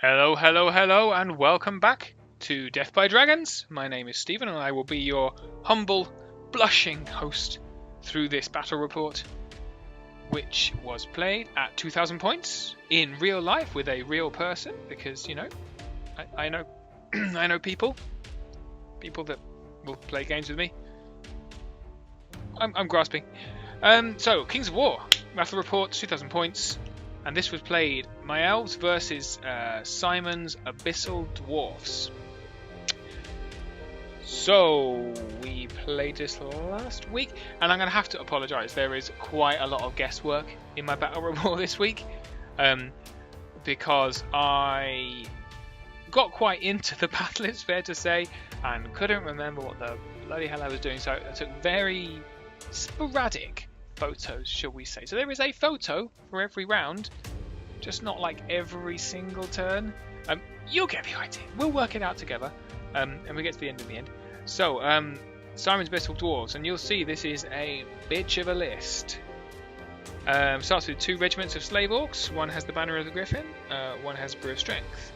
Hello, hello, hello, and welcome back to Death by Dragons. My name is Stephen, and I will be your humble, blushing host through this battle report, which was played at 2,000 points in real life with a real person, because, you know, I know I know people that will play games with me. I'm grasping. So, Kings of War, battle report, 2,000 points. And this was played my elves versus Simon's abyssal dwarfs. So we played this last week, and I'm going to have to apologise. There is quite a lot of guesswork in my battle report this week, because I got quite into the battle, it's fair to say, and couldn't remember what the bloody hell I was doing. So I took very sporadic photos, shall we say. So there is a photo for every round, just not like every single turn. You'll get the idea. We'll work it out together, and we get to the end in the end. So Simon's Abyssal Dwarves, and you'll see this is a bitch of a list. Starts with 2 regiments of slave orcs. One has the banner of the griffin, one has brew of strength.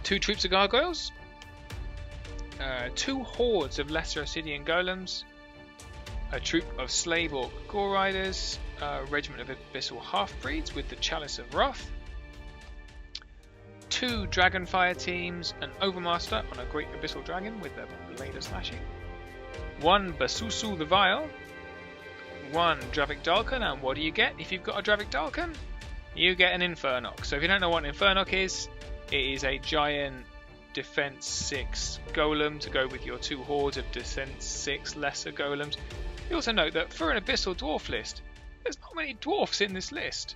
2 troops of gargoyles, 2 hordes of lesser obsidian golems, a troop of slave orc gore riders, a regiment of abyssal half-breeds with the chalice of wrath, 2 dragonfire teams, an overmaster on a great abyssal dragon with the blade of slashing, 1 basusu the vile, 1 Dravik Dalkan, and what do you get if you've got a Dravik Dalkan? You get an Infernock. So if you don't know what an Infernock is, it is a giant defense 6 golem to go with your 2 hordes of defense 6 lesser golems. You also note that for an abyssal dwarf list, there's not many dwarfs in this list.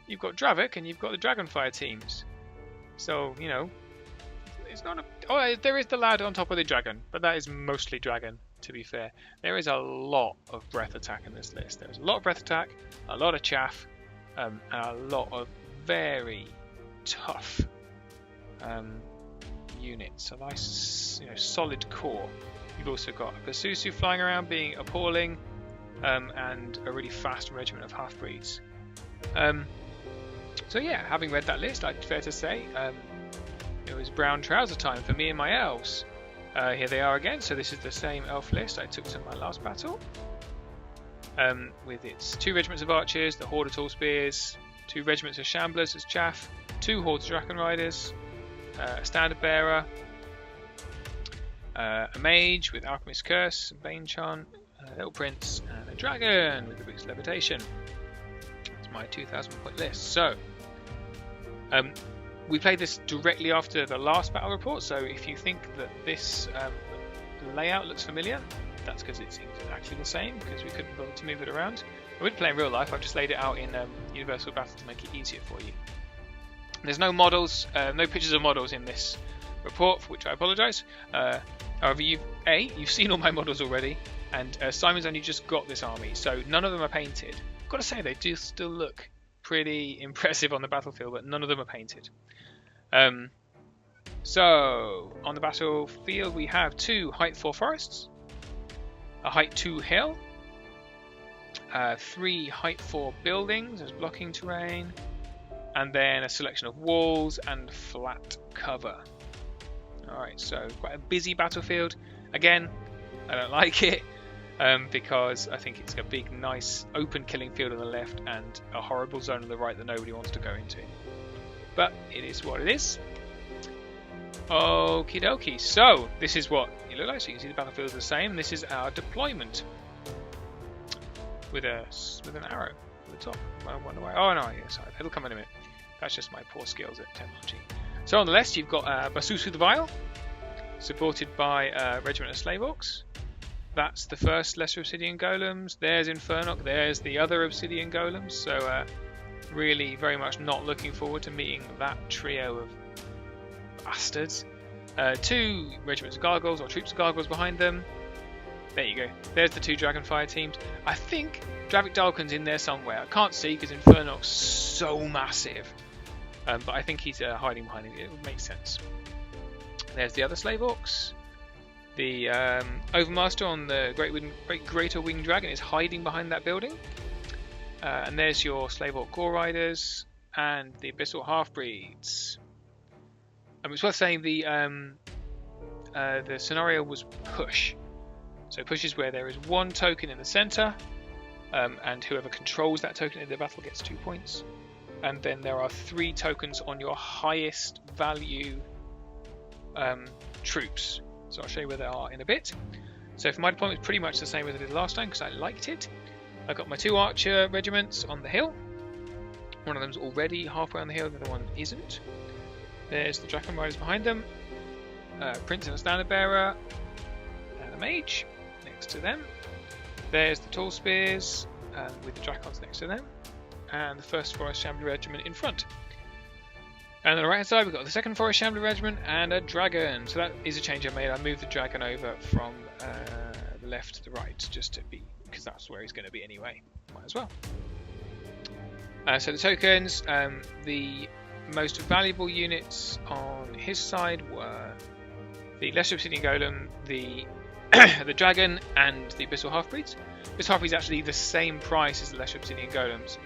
You've got Dravik and you've got the Dragonfire teams. So, you know, it's not a... Oh, there is the lad on top of the dragon, but that is mostly dragon, to be fair. There is a lot of breath attack in this list. There's a lot of breath attack, a lot of chaff, and a lot of very tough units. A nice, solid core. You've also got a Basusu flying around being appalling, and a really fast regiment of half-breeds. So yeah, having read that list, it's fair to say it was brown trouser time for me and my elves. Here they are again, so this is the same elf list I took to my last battle. With its 2 regiments of archers, the horde of tall spears, 2 regiments of shamblers as chaff, 2 hordes of dragon riders, a standard bearer, a mage with Alchemist's Curse, a Bane Chant, a Little Prince, and a dragon with the Boots of Levitation. That's my 2,000 point list. So, we played this directly after the last battle report, so if you think that this layout looks familiar, that's because it's exactly the same, because we couldn't bother to move it around. I would play in real life, I've just laid it out in Universal Battle to make it easier for you. There's no models, no pictures of models in this report, for which I apologise. However, you've seen all my models already, and Simon's only just got this army, so none of them are painted. I've got to say, they do still look pretty impressive on the battlefield, but none of them are painted. So, on the battlefield we have 2 height 4 forests, a height 2 hill, 3 height 4 buildings as blocking terrain, and then a selection of walls and flat cover. Alright, so quite a busy battlefield. Again, I don't like it, because I think it's a big, nice, open killing field on the left and a horrible zone on the right that nobody wants to go into. But it is what it is. Okie dokie. So, this is what it looks like. So you can see the battlefield is the same. This is our deployment. With an arrow at the top. I wonder why. Oh no, yes, it'll come in a minute. That's just my poor skills at technology. So on the left you've got Basusu the Vile, supported by a regiment of slave orcs. That's the first lesser obsidian golems. There's Infernock. There's the other obsidian golems. So really very much not looking forward to meeting that trio of bastards. 2 regiments of gargoyles, or troops of gargoyles behind them. There you go. There's the 2 dragonfire teams. I think Dravik Dalkan's in there somewhere. I can't see because Infernock's so massive. But I think he's hiding behind it. It would make sense. There's the other slave orcs. The overmaster on the greater winged dragon is hiding behind that building. And there's your slave orc gore riders. and the abyssal half-breeds. It's worth saying the scenario was push. So push is where there is one token in the center, and whoever controls that token in the battle gets 2 points. And then there are 3 tokens on your highest value troops. So I'll show you where they are in a bit. So for my deployment, it's pretty much the same as I did last time because I liked it. I got my 2 archer regiments on the hill. One of them's already halfway on the hill, the other one isn't. There's the Dragon Riders behind them, Prince and a Standard Bearer, and a Mage next to them. There's the Tall Spears with the Dracons next to them, and the 1st Forest Shambler Regiment in front. And on the right hand side we've got the 2nd Forest Shambler Regiment and a Dragon. So that is a change I made. I moved the Dragon over from the left to the right just to be, because that's where he's going to be anyway. Might as well. So the tokens, the most valuable units on his side were the Lesser Obsidian Golem, the the Dragon, and the Abyssal Half-Breeds. This Half-Breed is actually the same price as the Lesser Obsidian Golems,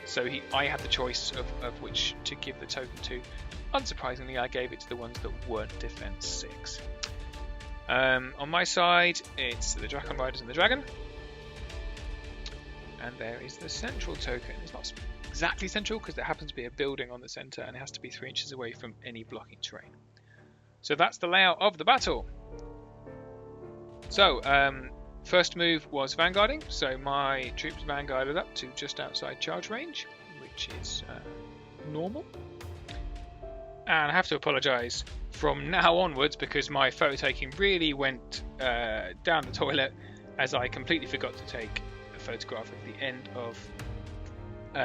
so I had the choice of which to give the token to. Unsurprisingly, I gave it to the ones that weren't Defense 6. On my side, it's the Dragon Riders and the Dragon. And there is the central token. It's not exactly central because there happens to be a building on the centre and it has to be 3 inches away from any blocking terrain. So that's the layout of the battle. So, first move was vanguarding. So my troops vanguarded up to just outside charge range, which is normal. And I have to apologise from now onwards because my photo taking really went down the toilet as I completely forgot to take photograph at the end of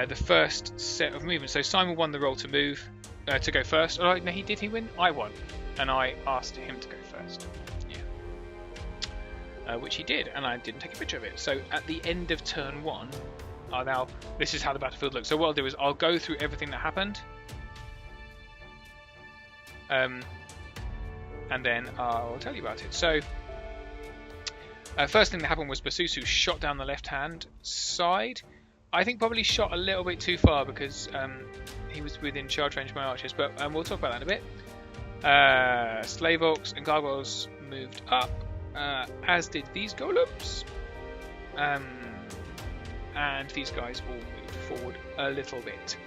the first set of movements. So Simon won the roll to move, to go first. Oh no, he win? I won, and I asked him to go first. Yeah. Which he did, and I didn't take a picture of it. So at the end of turn 1, now this is how the battlefield looks. So what I'll do is I'll go through everything that happened, and then I'll tell you about it. So. First thing that happened was Basusu shot down the left-hand side. I think probably shot a little bit too far because he was within charge range of my archers, but we'll talk about that in a bit. Slave Orcs and Gargoyles moved up, as did these Golems. And these guys all moved forward a little bit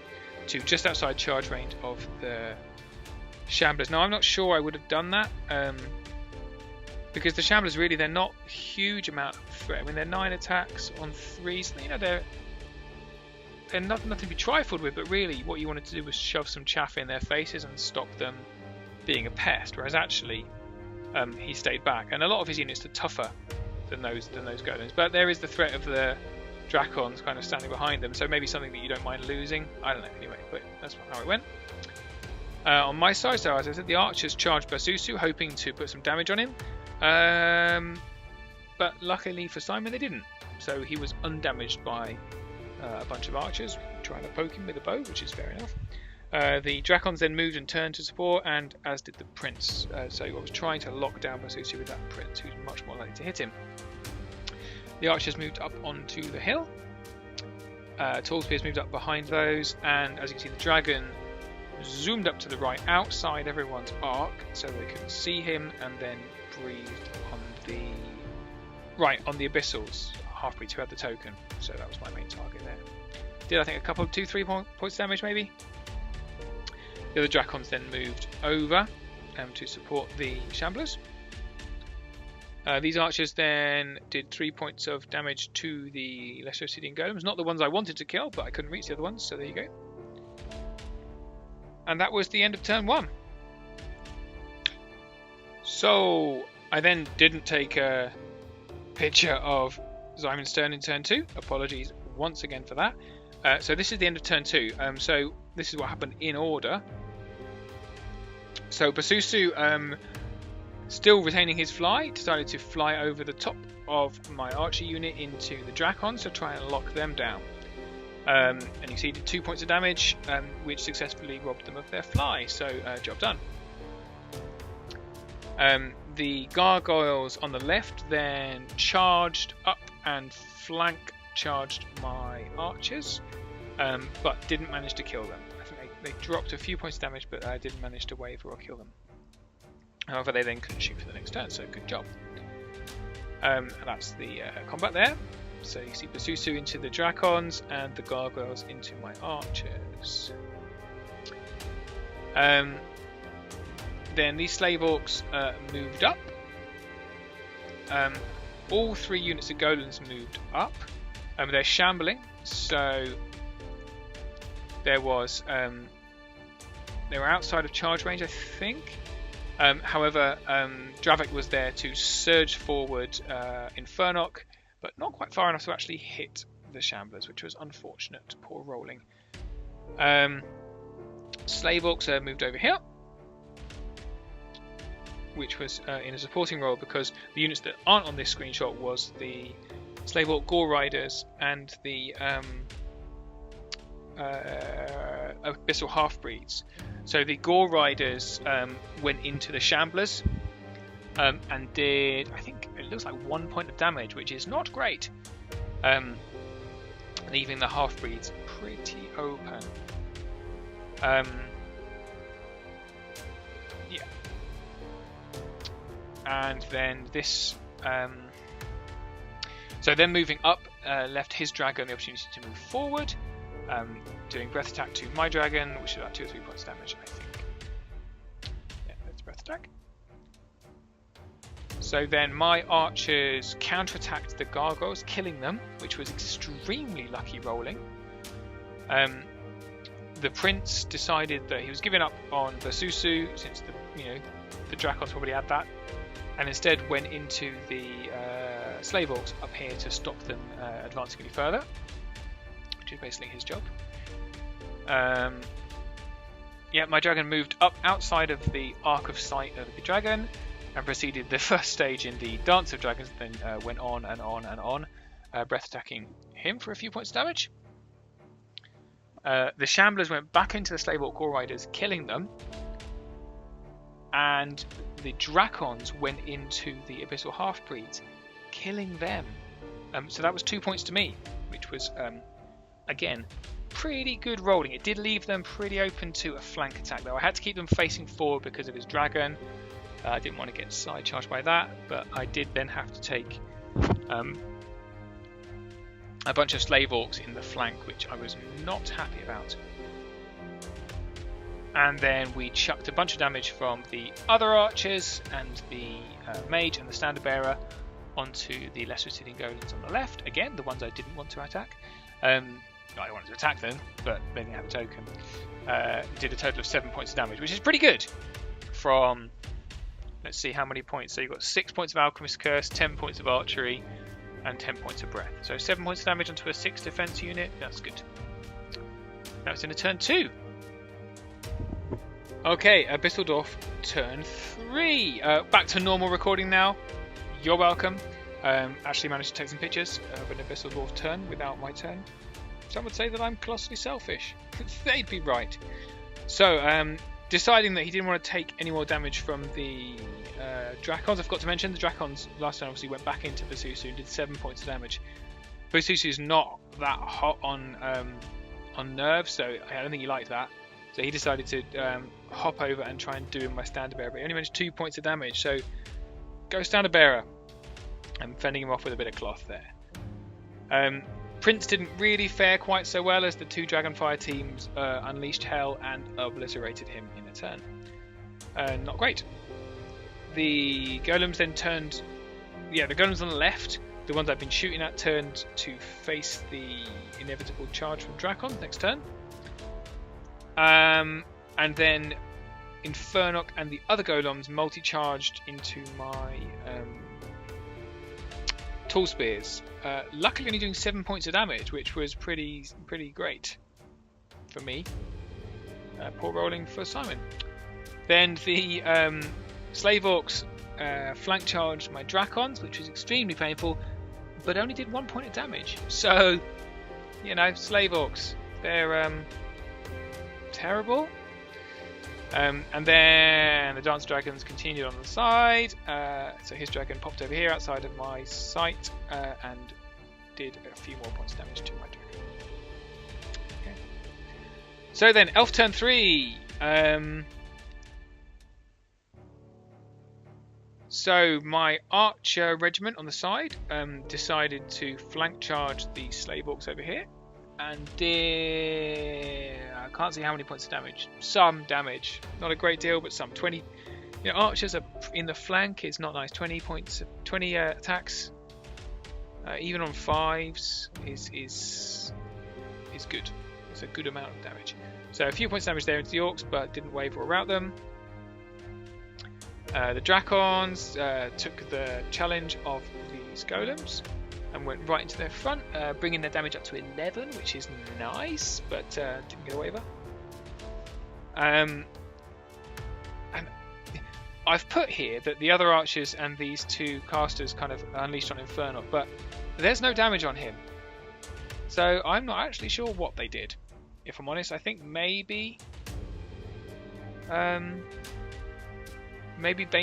to just outside charge range of the Shamblers. Now I'm not sure I would have done that. Because the Shamblers really, they're not a huge amount of threat. I mean, they're 9 attacks on 3, so you know they're nothing to be trifled with. But really, what you wanted to do was shove some chaff in their faces and stop them being a pest. Whereas actually, he stayed back, and a lot of his units are tougher than those golems. But there is the threat of the Dracons kind of standing behind them, so maybe something that you don't mind losing. I don't know anyway, but that's how it went. On my side, so as I said, the archers charged Basusu, hoping to put some damage on him. But luckily for Simon they didn't, so he was undamaged by a bunch of archers trying to poke him with a bow, which is fair enough. The Dracons then moved and turned to support, and as did the Prince, so I was trying to lock down Basusu with that Prince, who's much more likely to hit him. The archers moved up onto the hill, Tall Spears moved up behind those, and as you can see the Dragon zoomed up to the right outside everyone's arc so they couldn't see him, and then breathed on the Abyssals half-breeds who had the token. So that was my main target there. Did I think a couple of 2-3 points damage maybe? The other Dracons then moved over to support the Shamblers. These archers then did 3 points of damage to the Lesser Obsidian Golems. Not the ones I wanted to kill, but I couldn't reach the other ones, so there you go. And that was the end of turn 1. So I then didn't take a picture of Simon's turn in turn 2. Apologies once again for that. So this is the end of turn 2. So this is what happened in order. So Basusu, still retaining his fly, decided to fly over the top of my archer unit into the Dracons to try and lock them down. And you see he did 2 points of damage, which successfully robbed them of their fly, so job done. The Gargoyles on the left then charged up and flank charged my archers. but didn't manage to kill them. I think they dropped a few points of damage, but didn't manage to waver or kill them. However, they then couldn't shoot for the next turn, so good job. And that's the combat there. So you see Basusu into the Dracons and the Gargoyles into my Archers. Then these Slave Orcs moved up. All 3 units of Golems moved up. They're shambling, so there was they were outside of charge range, I think. However, Dravik was there to surge forward Infernok, but not quite far enough to actually hit the Shamblers, which was unfortunate. Poor rolling. Slave Orcs moved over here, which was in a supporting role because the units that aren't on this screenshot was the Slave Orc Gore Riders and the Abyssal Half-Breeds. So the Gore Riders went into the Shamblers and did, I think it looks like 1 point of damage, which is not great, leaving the Half-Breeds pretty open. Yeah. And then this, so then moving up left his dragon the opportunity to move forward, doing breath attack to my dragon, which is about 2 or 3 points damage, I think. Yeah, that's breath attack. So then my archers counterattacked the gargoyles, killing them, which was extremely lucky rolling. The prince decided that he was giving up on Basusu, since the Dracons probably had that, and instead went into the Slave Orcs up here to stop them advancing any further, which is basically his job. Yeah, my dragon moved up outside of the arc of sight of the dragon and proceeded the first stage in the Dance of Dragons, then went on and on and on, breath attacking him for a few points of damage. The Shamblers went back into the Slave Orc Gore Riders, killing them, and the Dracons went into the Abyssal Half-Breeds, killing them. So that was 2 points to me, which was, again, pretty good rolling. It did leave them pretty open to a flank attack, though. I had to keep them facing forward because of his dragon. I didn't want to get side charged by that, but I did then have to take a bunch of Slave Orcs in the flank, which I was not happy about. And then we chucked a bunch of damage from the other archers and the mage and the standard bearer onto the lesser sitting golems on the left. Again, the ones I didn't want to attack. I wanted to attack them, but they didn't have a token. Did a total of 7 points of damage, which is pretty good. From, let's see how many points. So you've got 6 points of Alchemist Curse, 10 points of Archery, and 10 points of Breath. So 7 points of damage onto a 6 defense unit. That's good. Now it's in a turn 2. Okay, Abyssal Dwarf, turn 3. Back to normal recording now. You're welcome. Actually managed to take some pictures of an Abyssal Dwarf turn without my turn. Some would say that I'm colossally selfish. They'd be right. So, deciding that he didn't want to take any more damage from the Dracons. I forgot to mention, the Dracons last time obviously went back into Basusu and did 7 points of damage. Basusu is not that hot on nerves, so I don't think he liked that. So he decided to hop over and try and do him my standard bearer, but he only managed 2 points of damage. So go standard bearer. I'm fending him off with a bit of cloth there. Prince didn't really fare quite so well, as the 2 Dragonfire teams unleashed hell and obliterated him in a turn. Not great. The golems then turned, the golems on the left, the ones I've been shooting at, turned to face the inevitable charge from Dracon next turn. And then Infernok and the other golems multi-charged into my Tall Spears. Luckily only doing 7 points of damage, which was pretty great for me. Poor rolling for Simon. Then the Slave Orcs flank charged my Dracons, which was extremely painful, but only did 1 point of damage. So, Slave Orcs, they're terrible. And then the Dance Dragons continued on the side. So his dragon popped over here outside of my sight and did a few more points of damage to my dragon. Okay. So then, elf turn 3. So my archer regiment on the side decided to flank charge the slave orcs over here, and I can't see how many points of damage. Some damage, not a great deal, but some. 20. You know, archers are in the flank. It's not nice. 20 points, 20 attacks, even on 5s is good. It's a good amount of damage. So a few points of damage there into the orcs, but didn't wave or rout them. The Dracons took the challenge of these golems and went right into their front, bringing their damage up to 11, which is nice, but didn't get a waiver. And I've put here that the other archers and these 2 casters kind of unleashed on Inferno, but there's no damage on him. So I'm not actually sure what they did. If I'm honest, I think maybe Bane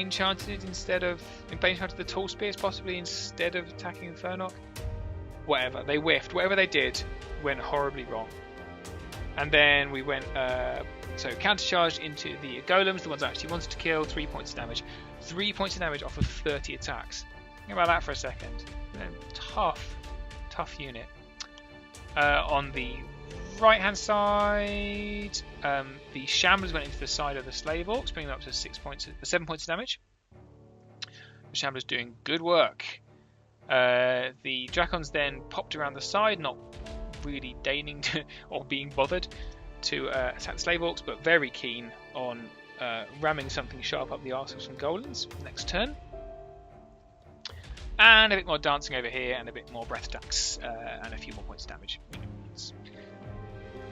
charged it instead of... Bane charged the tall spears possibly instead of attacking Inferno. Whatever, they whiffed. Whatever they did went horribly wrong. And then we went... so counter-charged into the golems, the ones I actually wanted to kill. 3 points of damage. 3 points of damage off of 30 attacks. Think about that for a second. Tough unit. On the right-hand side, the Shamblers went into the side of the Slave Orcs, bringing them up to 7 points of damage. The Shamblers doing good work. The Dracons then popped around the side, not really deigning to, or being bothered to attack the Slave Orcs, but very keen on ramming something sharp up the arse of some golems next turn. And a bit more dancing over here, and a bit more breath attacks, and a few more points of damage.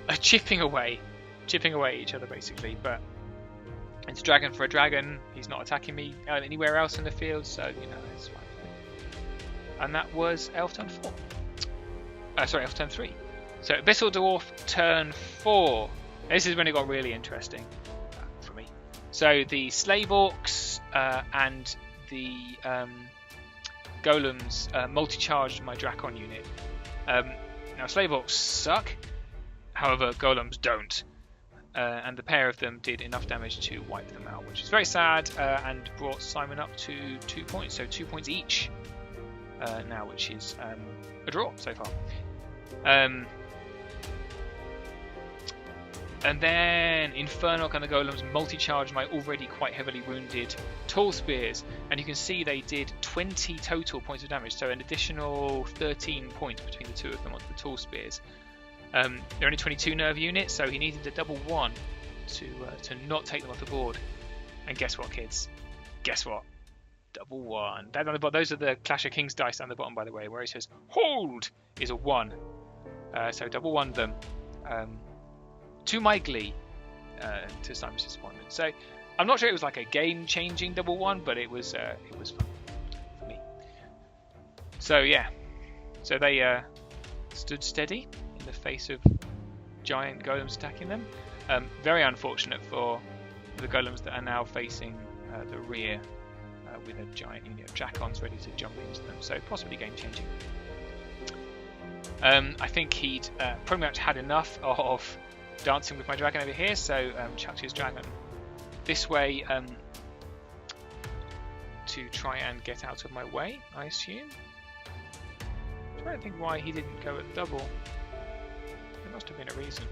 It's chipping away each other basically, but it's dragon for a dragon. He's not attacking me anywhere else in the field, so you know it's fine. And that was elf turn 4. Sorry, elf turn 3. So abyssal dwarf turn 4. This is when it got really interesting for me. So the slave orcs and the golems multi-charged my Dracon unit. Now slave orcs suck, however golems don't, and the pair of them did enough damage to wipe them out, which is very sad, and brought Simon up to 2 points, so 2 points each now, which is a draw so far. And then Inferno and the Golems multi-charged my already quite heavily wounded Tall Spears, and you can see they did 20 total points of damage, so an additional 13 points between the two of them onto the Tall Spears. They're only 22 nerve units, so he needed a double 1 to not take them off the board. And guess what, kids? Guess what? Double 1. Down on the bottom, those are the Clash of Kings dice down the bottom, by the way, where it says hold is a 1. So double 1 them. To my glee, to Simon's disappointment. So I'm not sure it was like a game-changing double 1, but it was fun for me. So yeah, so they stood steady in the face of giant golems attacking them. Very unfortunate for the golems that are now facing the rear with a giant unit of Dracons ready to jump into them. So possibly game-changing. I think he'd pretty much had enough of dancing with my dragon over here, so chucked his dragon this way to try and get out of my way, I assume. I don't think why he didn't go at double. There must have been a reason.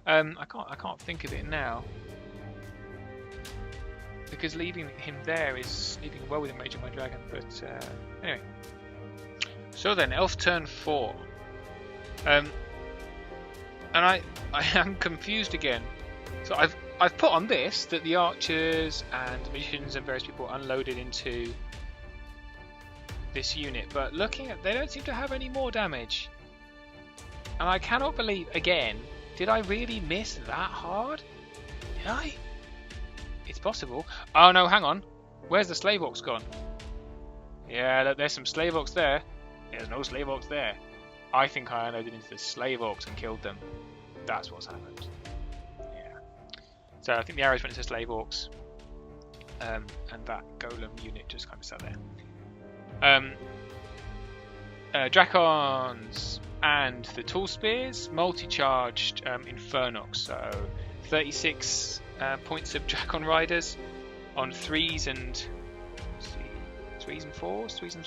I can't think of it now, because leaving him there is leaving well within range of my dragon. But anyway, so then elf turn 4. And I am confused again. So I've put on this that the archers and magicians and various people unloaded into this unit, but looking at, they don't seem to have any more damage. And I cannot believe, again, did I really miss that hard? Did I? It's possible. Oh no, hang on. Where's the slave orcs gone? Yeah, look, there's some slave orcs there. There's no slave orcs there. I think I unloaded into the slave orcs and killed them. That's what's happened. Yeah. So I think the arrows went into slave orcs, and that golem unit just kind of sat there. Dracons and the tool spears, multi-charged Infernox, so 36 points of Dragon Riders on 3s and let's see, 3s and 4s, 3s and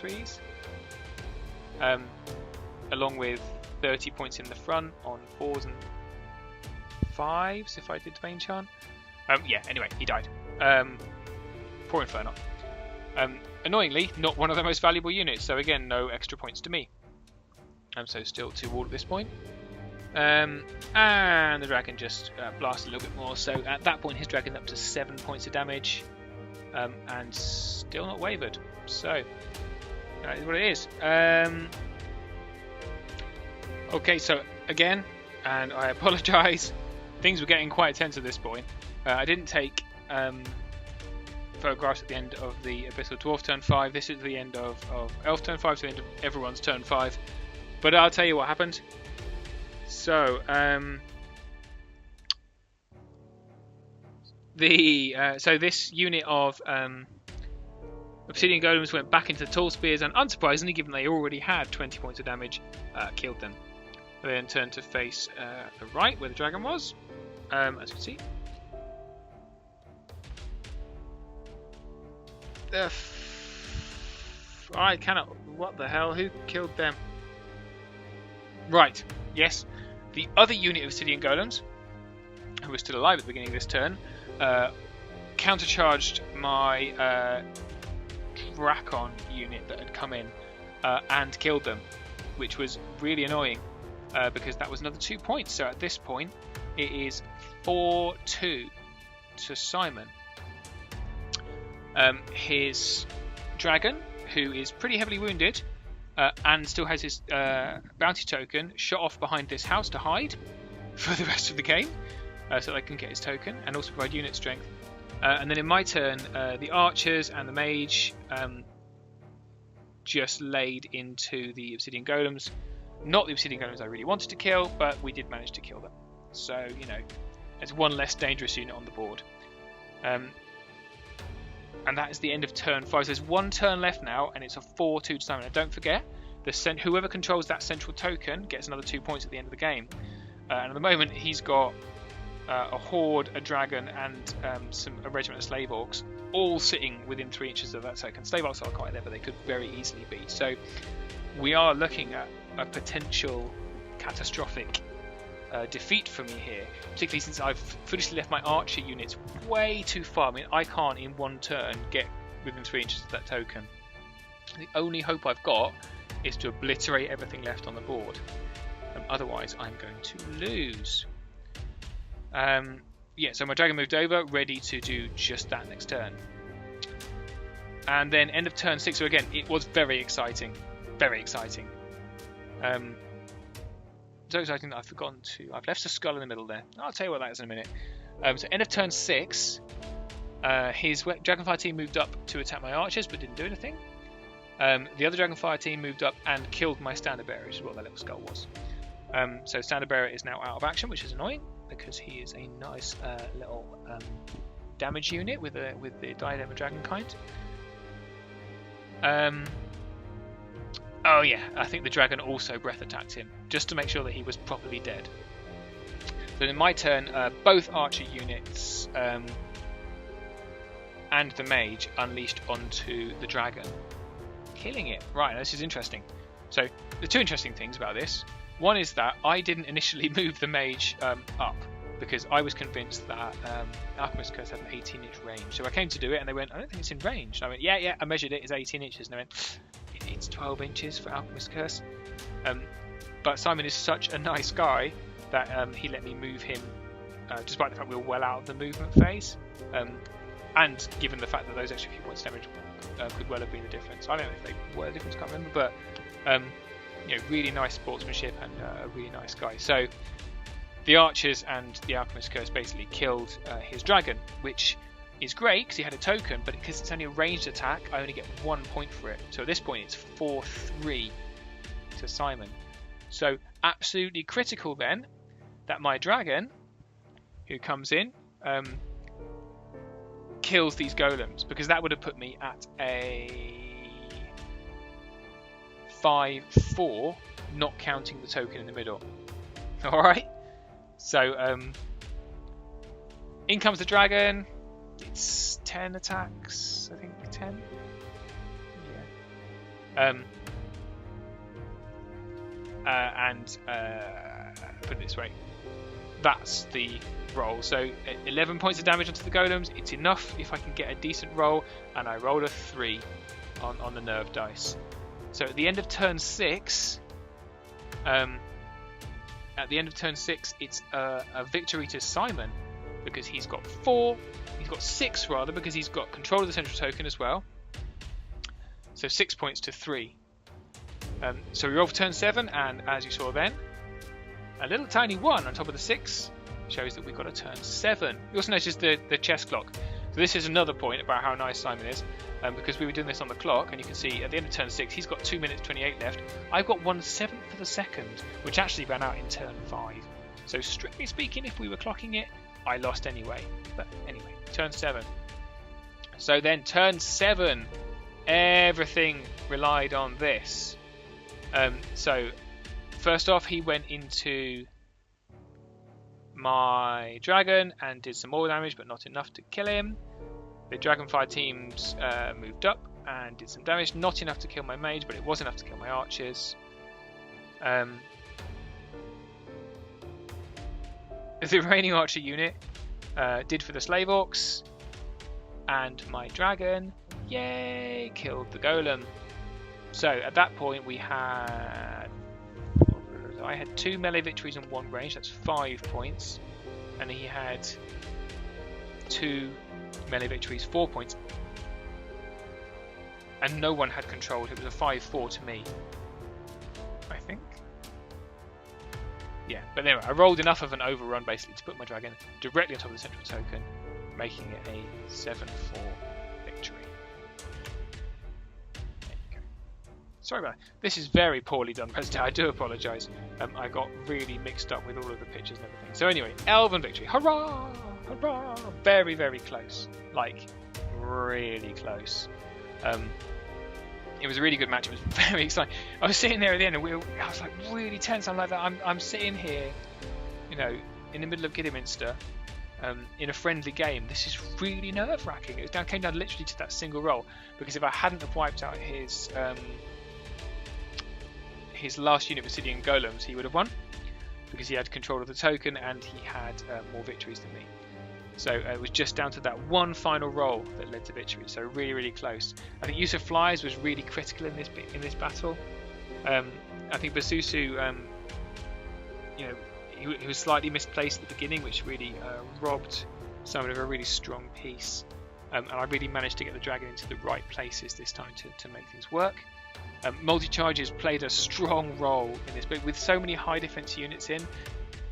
3s, along with 30 points in the front on 4s and 5s if I did the main chant. Yeah, anyway, he died. Poor Inferno. Annoyingly, not one of the most valuable units, so again, no extra points to me. So still 2 all at this point. And the dragon just blasted a little bit more, so at that point his dragon up to 7 points of damage, and still not wavered. So that is what it is. Okay, so again, and I apologise, things were getting quite tense at this point. I didn't take photographs at the end of the Abyssal Dwarf turn 5. This is the end of Elf turn 5, so the end of everyone's turn 5. But I'll tell you what happened. So, this unit of Obsidian Golems went back into the Tall Spears, and unsurprisingly, given they already had 20 points of damage, killed them. They then turned to face the right, where the dragon was, as you can see. I cannot. What the hell? Who killed them? Right. Yes. The other unit of Obsidian Golems, who was still alive at the beginning of this turn, countercharged my Drakon unit that had come in and killed them, which was really annoying because that was another 2 points. So at this point, it is 4-2 to Simon. His dragon, who is pretty heavily wounded and still has his bounty token, shot off behind this house to hide for the rest of the game, so they can get his token and also provide unit strength. And then in my turn, the archers and the mage just laid into the Obsidian Golems. Not the Obsidian Golems I really wanted to kill, but we did manage to kill them. So, you know, it's one less dangerous unit on the board. And that is the end of turn 5. So there's 1 turn left now, and it's a 4-2 to Simon. And don't forget, whoever controls that central token gets another 2 points at the end of the game. And at the moment, he's got a horde, a dragon, and a regiment of slave orcs, all sitting within 3 inches of that token. Slave orcs are quite there, but they could very easily be. So we are looking at a potential catastrophic defeat for me here, particularly since I've foolishly left my archer units way too far. I mean, I can't in 1 turn get within 3 inches of that token. The only hope I've got is to obliterate everything left on the board. Otherwise, I'm going to lose. Yeah, so my dragon moved over, ready to do just that next turn. And then end of turn 6. So again, it was very exciting. Very exciting. So exciting that I've forgotten to... I've left a skull in the middle there. I'll tell you what that is in a minute. So end of turn 6, his Dragonfire team moved up to attack my archers, but didn't do anything. The other Dragonfire team moved up and killed my Standard Bearer, which is what that little skull was. So Standard Bearer is now out of action, which is annoying, because he is a nice little damage unit with the Diadem of Dragonkind. Oh yeah, I think the dragon also breath attacked him, just to make sure that he was properly dead. So in my turn, both archer units and the mage unleashed onto the dragon, killing it. Right, this is interesting. So the 2 interesting things about this. One is that I didn't initially move the mage up, because I was convinced that Alchemist Curse had an 18-inch range. So I came to do it and they went, I don't think it's in range. And I went, yeah, I measured it, it's 18 inches. And they went, it's 12 inches for Alchemist Curse. But Simon is such a nice guy that he let me move him, despite the fact we were well out of the movement phase. And given the fact that those extra few points damage could well have been the difference. I don't know if they were the difference, I can't remember. But, you know, really nice sportsmanship and a really nice guy. So the archers and the Alchemist Curse basically killed his dragon, which is great because he had a token, but because it's only a ranged attack, I only get 1 point for it. So at this point, it's 4-3 to Simon. So absolutely critical then that my dragon, who comes in, kills these golems, because that would have put me at a 5-4, not counting the token in the middle. Alright, so in comes the dragon. It's 10 attacks, I think 10. Yeah. Put it this way, that's the roll. So 11 points of damage onto the golems. It's enough if I can get a decent roll, and I rolled a 3 on the nerve dice. So at the end of turn 6, it's a victory to Simon, because he's got 6 rather, because he's got control of the central token as well. So 6 points to 3. So we roll for turn 7, and as you saw then, a little tiny 1 on top of the 6 shows that we've got a turn 7. You also notice the chess clock. So this is another point about how nice Simon is, because we were doing this on the clock, and you can see at the end of turn 6 he's got 2 minutes 28 left. I've got 1/7 of a second, which actually ran out in turn 5. So strictly speaking, if we were clocking it, I lost anyway. But anyway, turn 7. So then turn 7, everything relied on this. So first off, he went into my dragon and did some more damage, but not enough to kill him. The Dragonfire teams moved up and did some damage, not enough to kill my mage, but it was enough to kill my archers. The remaining archer unit did for the slave orcs, and my dragon, yay, killed the golem. So at that point I had 2 melee victories and 1 range, that's 5 points, and he had 2 melee victories, 4 points, and no one had control. It was a 5-4 to me, I think. Yeah, but anyway, I rolled enough of an overrun basically to put my dragon directly on top of the central token, making it a 7-4 victory. Sorry about that. This is very poorly done presentation. I do apologise. I got really mixed up with all of the pictures and everything. So anyway, elven victory. Hurrah! Hurrah! Very, very close. Like, really close. It was a really good match. It was very exciting. I was sitting there at the end, and I was like really tense. I'm like that. I'm sitting here, you know, in the middle of Kidderminster, in a friendly game. This is really nerve-wracking. It came down literally to that single roll, because if I hadn't have wiped out his last unit of Obsidian Golems, he would have won, because he had control of the token and he had more victories than me. So it was just down to that one final roll that led to victory. So really, really close. I think use of flies was really critical in this battle. I think Basusu, you know, he was slightly misplaced at the beginning, which really robbed Simon of a really strong piece. And I really managed to get the dragon into the right places this time to make things work. Multi-charges played a strong role in this, but with so many high defense units in,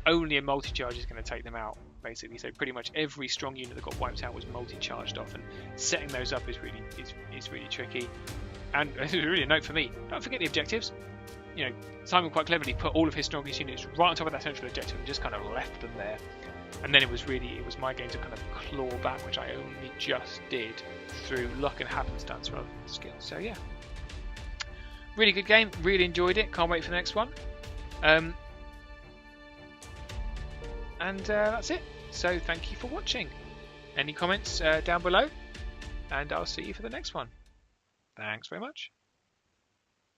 only a multi-charge is going to take them out, basically. So pretty much every strong unit that got wiped out was multi-charged off, and setting those up is really tricky. And this is really a note for me: don't forget the objectives. You know, Simon quite cleverly put all of his strongest units right on top of that central objective and just kind of left them there. And then it was my game to kind of claw back, which I only just did through luck and happenstance rather than skill. So yeah. Really good game, really enjoyed it, can't wait for the next one. And that's it. So thank you for watching. Any comments down below, and I'll see you for the next one. Thanks very much.